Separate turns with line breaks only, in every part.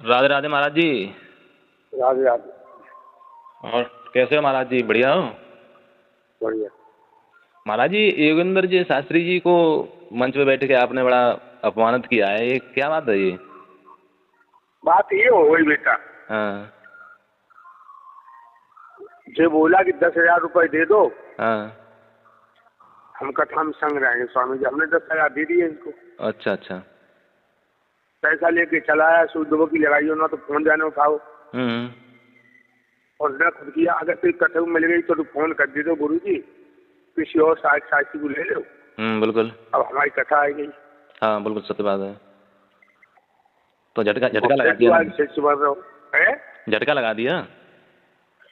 राधे राधे महाराज जी।
राधे राधे।
और कैसे हो महाराज जी? बढ़िया हो?
बढ़िया।
महाराज जी, योगेंद्र जी शास्त्री जी को मंच पे बैठ के आपने बड़ा अपमानित किया है, ये क्या बात है ये?
बात ये हो गई बेटा,
हाँ
जो बोला कि 10,000 रुपए दे दो,
हाँ।
हम कथा में संग रहेंगे स्वामी जी, हमने 10,000 दे दिए इनको।
अच्छा अच्छा।
पैसा लेके चलाया, सुधो की लगाई हो ना तो फोन जाने उठाओ,
हम्म।
और न खुद किया। अगर तेरी कथा में मिल गई तो तू फोन कर दे दो गुरु जी, किसी और साथी को ले लो।
बिल्कुल।
अब हमारी कथा आई गई।
हाँ बिल्कुल सत्य बात है। तो झटका लगा दिया ना? झटका लगा दिया।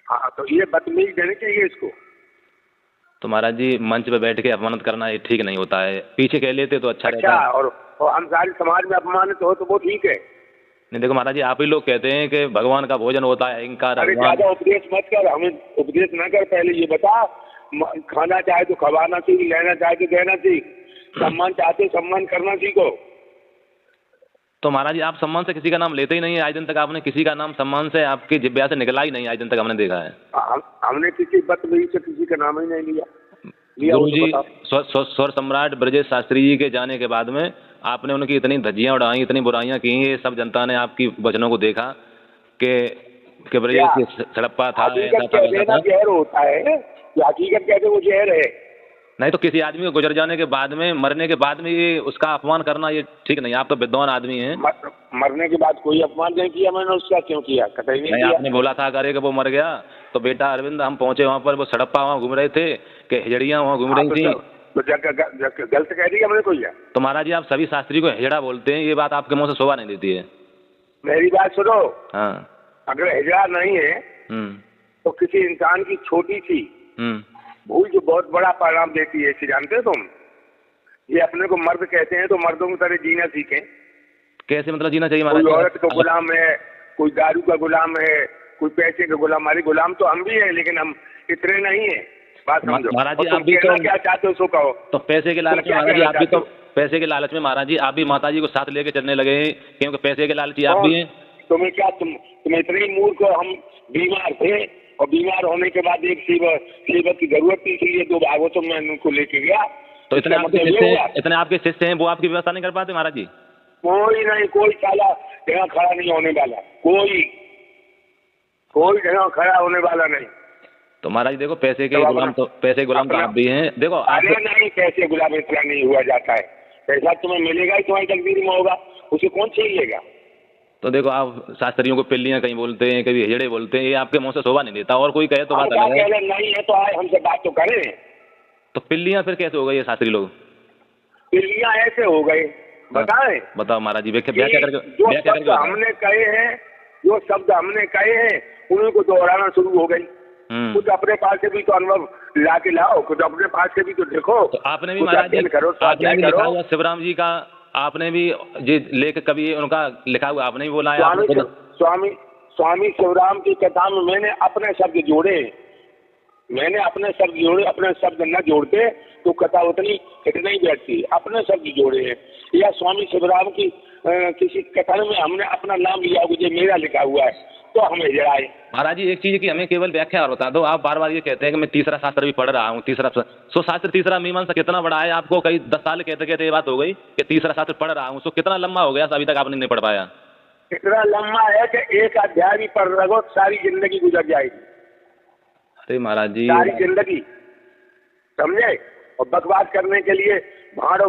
हाँ, तो ये बदतमीजी देनी चाहिए इसको।
तो महाराज जी, मंच पे बैठ के अपमानित करना ये ठीक नहीं होता है, पीछे कह लेते तो अच्छा रहता।
और हम सारी समाज में अपमानित हो तो वो ठीक है।
नहीं देखो महाराज जी, आप ही लोग कहते हैं कि भगवान का भोजन होता है अहंकार।
अरे ज्यादा उपदेश मत कर, हमें उपदेश न कर। पहले ये बता, खाना चाहे तो खवाना सीख, लेना चाहे तो देना सीख, सम्मान चाहते सम्मान करना सीखो।
तो महाराज जी, आप सम्मान से किसी का नाम लेते ही नहीं है। आज दिन तक आपने किसी का नाम सम्मान से आपकी जिब्या से निकला ही नहीं, आज दिन तक हमने देखा है।
हमने किसी बदतमीजी से किसी का नाम ही नहीं लिया।
गुरु जी, स्वर सम्राट ब्रजेश शास्त्री जी के जाने के बाद में आपने उनकी इतनी धज्जियां उड़ाई, इतनी बुराइयां की, ये सब जनता ने आपकी वचनों को देखा कि ब्रजेश सड़प्पा था, ऐसा था, वैसा था।
जहर होता है, हकीकत कहते वो जहर है।
नहीं तो किसी आदमी को गुजर जाने के बाद में, मरने के बाद में ये उसका अपमान करना ये ठीक नहीं। आप तो विद्वान आदमी हैं।
मरने के बाद कोई अपमान नहीं किया मैंने उसका। क्यों किया? कतई नहीं किया।
आपने बोला था अगर वो मर गया तो बेटा अरविंद, हम पहुंचे वहाँ पर, वो सड़प्पा वहाँ घूम रहे थे कि हिजड़ियाँ वहाँ घूम रही थी।
तो गलत कह दिया मैंने कोई?
तो महाराज जी, आप सभी शास्त्री को हिजड़ा बोलते हैं, ये बात आपके मुँह से शोभा नहीं देती है।
मेरी बात सुनो।
हाँ।
अगर हिजड़ा नहीं है तो किसी इंसान की छोटी सी भूल जो बहुत बड़ा परिणाम देती है, इसे जानते हो तुम? ये अपने को मर्द कहते हैं तो मर्दों की तरह जीना सीखें।
कैसे मतलब जीना चाहिए?
कोई औरत का गुलाम है, कोई दारू का गुलाम है, कोई पैसे का गुलाम। हमारे गुलाम तो हम भी हैं, लेकिन हम इतने नहीं है। बात समझो
महाराज जी। आप भी तो
क्या चाहते हो सो कहो।
तो पैसे के लालच में महाराज जी, आप भी तो पैसे के लालच में महाराज जी, आप भी माता जी को साथ लेके चलने लगे हैं, क्योंकि पैसे के लालची आप भी हैं।
तुम्हें क्या, तुम इतने मूर्ख हो। हम बीमार थे और बीमार होने के बाद एक सेवक की जरूरत थी, इसलिए 2 भागवतों में उनको लेके गया।
तो इतने आपके शिष्य हैं, वो आपकी व्यवस्था नहीं कर पाते महाराज जी?
कोई नहीं, कोई साला जगह खड़ा नहीं होने वाला, कोई जगह खड़ा होने वाला नहीं।
तो महाराज देखो, पैसे गुलाम तो आप भी हैं। देखो
अरे नहीं, पैसे गुलाम इतना नहीं हुआ जाता है। पैसा तुम्हें मिलेगा ही, तुम्हारी तकदीर में होगा, उसे कौन छीन लेगा?
तो देखो, आप शास्त्रियों को पिल्लियां कहीं बोलते हैं, कभी हिजड़े बोलते हैं, ये आपके मुंह से शोभा नहीं देता। और कोई कहे तो बात अलग है।
नहीं है तो आए हमसे बात तो करें।
तो पिल्लियां फिर कैसे हो गई ये शास्त्री लोग?
पिल्लियां ऐसे हो गए,
बताओ महाराज जी। जो
हमने कहे हैं, जो शब्द हमने कहे हैं, उन्हीं को दोहराना शुरू हो गई। कुछ अपने पास से भी तो अनुभव ला के लाओ, कुछ अपने पास से भी तो देखो।
तो आपने भी महाराज जी, आपने भी लिखा हुआ शिवराम जी का, आपने भी जी लेख कभी उनका लिखा हुआ आपने भी बोला है।
स्वामी शिवराम की कथा में मैंने अपने शब्द जोड़े। अपने शब्द न जोड़ते तो कथा उतनी हिट नहीं बैठती। अपने शब्द जोड़े हैं। या स्वामी शिवराम की किसी कथा में हमने अपना नाम लिया, मुझे मेरा लिखा हुआ है, तो हमें जराए।
महाराज जी, एक चीज की हमें केवल व्याख्या और बता दो। आप बार बार ये कहते हैं कि मैं तीसरा शास्त्र भी पढ़ रहा हूँ, शास्त्र तीसरा मीमांसा कितना बड़ा है? आपको कई 10 साल कहते कहते ये बात हो गई कि तीसरा शास्त्र पढ़ रहा हूँ, सो कितना लंबा हो गया, अभी तक आपने नहीं पढ़ पाया?
इतना लंबा है कि एक अध्याय भी पढ़ रहे हो सारी जिंदगी गुजर जाएगी।
अरे महाराज जी,
सारी जिंदगी, समझे? और बकवास करने के लिए भाड़ो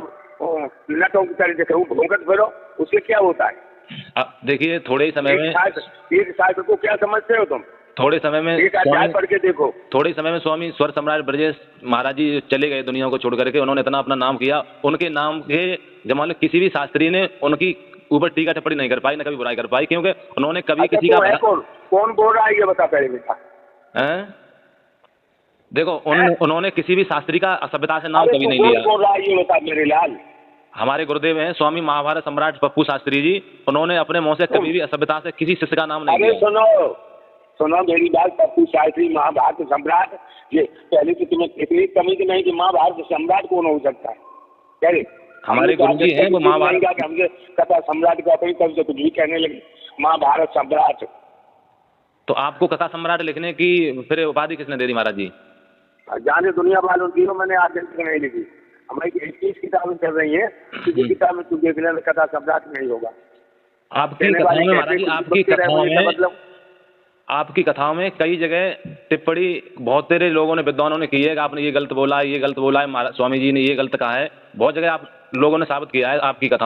नटों की तरह देखो, भोंकत फिरो, उससे क्या होता है?
देखिए, थोड़े ही समय में
एक शास्त्र को क्या समझते हो तुम?
थोड़े समय में
एक अध्याय पढ़ के देखो।
थोड़े समय में स्वामी स्वर सम्राट ब्रजेश महाराज जी चले गए दुनिया को छोड़ करके। उन्होंने इतना अपना नाम किया, उनके नाम के जमाने किसी भी शास्त्री ने उनकी ऊपर टीका टिप्पणी नहीं कर पाई, न कभी बुराई कर पाई, क्योंकि उन्होंने कभी किसी का
कौन बोल रहा है ये बता पहले बेटा।
देखो, उन्होंने किसी भी शास्त्री का असभ्यता से नाम कभी नहीं लिया।
कौन बोल रहा है ये बता मेरे लाल।
हमारे गुरुदेव हैं स्वामी महाभारत सम्राट पप्पू शास्त्री जी, उन्होंने अपने मुंह से कभी भी असभ्यता से किसी शिष्य का नाम नहीं लिया।
सुनो मेरी बात। पप्पू शास्त्री महाभारत सम्राट, ये पहले तो तुम्हें इतनी कमी की नहीं कि महाभारत सम्राट कौन हो सकता है? कह रहे
हमारे गुरु जी हैं वो महाभारत
हमसे कथा सम्राट को अपनी तरफ से कुछ भी कहने लगे। महाभारत सम्राट।
तो आपको कथा सम्राट लिखने की फिर उपाधि किसने दे दी महाराज जी?
जाने दुनिया वालों की, मैंने आज तक नहीं लिखी। हमारी 21 किताबें चल रही हैं, किसी किताब में तू देख लेना कथा सम्राट नहीं होगा।
आपकी कथाओं में महाराज जी, आपकी कथाओं में कई जगह टिप्पणी बहुत तेरे लोगों ने, विद्वानों ने की है कि आपने ये गलत बोला है, ये गलत बोला है, स्वामी जी ने ये गलत कहा है। बहुत जगह आप लोगों ने साबित किया है आपकी कथा।